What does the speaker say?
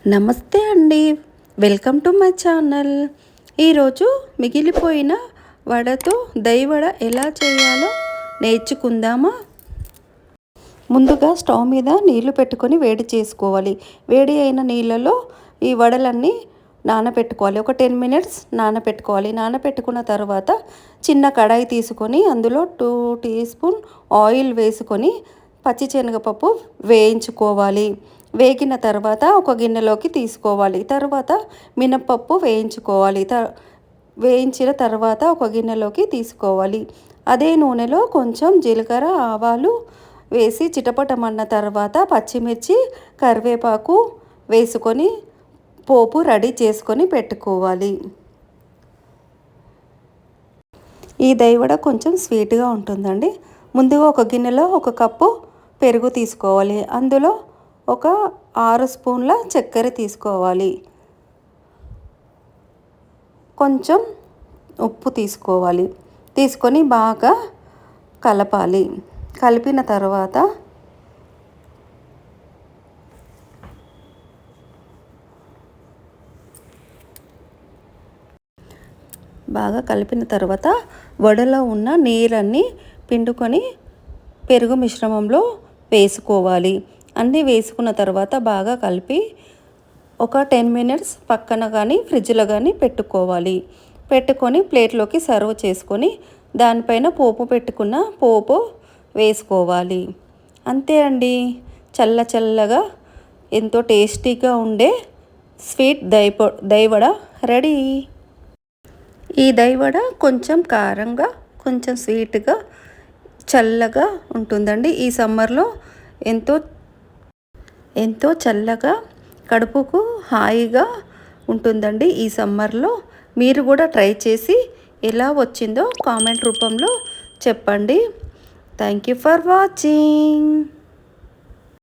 నమస్తే అండి, welcome to my channel. ఈరోజు మిగిలిపోయిన వడతో దହି వడ ఎలా చేయాలో నేర్చుకుందామా. ముందుగా స్టవ్ మీద నీళ్లు పెట్టుకొని వేడి చేసుకోవాలి. వేడి అయిన నీళ్ళలో ఈ వడలన్నీ నానబెట్టుకోవాలి. ఒక 10 మినిట్స్ నానబెట్టుకోవాలి. నానబెట్టుకున్న తర్వాత చిన్న కడాయి తీసుకొని అందులో 2 టీ స్పూన్ ఆయిల్ వేసుకొని పచ్చిశనగపప్పు వేయించుకోవాలి. వేగిన తర్వాత ఒక గిన్నెలోకి తీసుకోవాలి. తర్వాత మినపప్పు వేయించుకోవాలి. వేయించిన తర్వాత ఒక గిన్నెలోకి తీసుకోవాలి. అదే నూనెలో కొంచెం జీలకర్ర, ఆవాలు వేసి చిటపటమన్న తర్వాత పచ్చిమిర్చి, కరివేపాకు వేసుకొని పోపు రెడీ చేసుకొని పెట్టుకోవాలి. ఈ దହି వడ కొంచెం స్వీట్గా ఉంటుందండి. ముందుగా ఒక గిన్నెలో 1 కప్పు పెరుగు తీసుకోవాలి. అందులో ఒక 6 స్పూన్ల చక్కెర తీసుకోవాలి. కొంచెం ఉప్పు తీసుకోవాలి. తీసుకొని బాగా కలపాలి. కలిపిన తర్వాత వడలో ఉన్న నీరన్నీ పిండుకొని పెరుగు మిశ్రమంలో వేసుకోవాలి. అన్నీ వేసుకున్న తర్వాత బాగా కలిపి ఒక 10 మినిట్స్ పక్కన కానీ ఫ్రిడ్జ్లో కానీ పెట్టుకోవాలి. పెట్టుకొని ప్లేట్లోకి సర్వ్ చేసుకొని దానిపైన పెట్టుకున్న పోపు వేసుకోవాలి. అంతే అండి, చల్లగా ఎంతో టేస్టీగా ఉండే స్వీట్ దହି వడ రెడీ. ఈ దହି వడ కొంచెం కారంగా, కొంచెం స్వీట్గా, చల్లగా ఉంటుందండి. ఈ సమ్మర్లో ఎంతో చల్లగా, కడుపుకు హాయిగా ఉంటుందండి. ఈ సమ్మర్లో మీరు కూడా ట్రై చేసి ఎలా వచ్చిందో కామెంట్ రూపంలో చెప్పండి. Thank you for watching.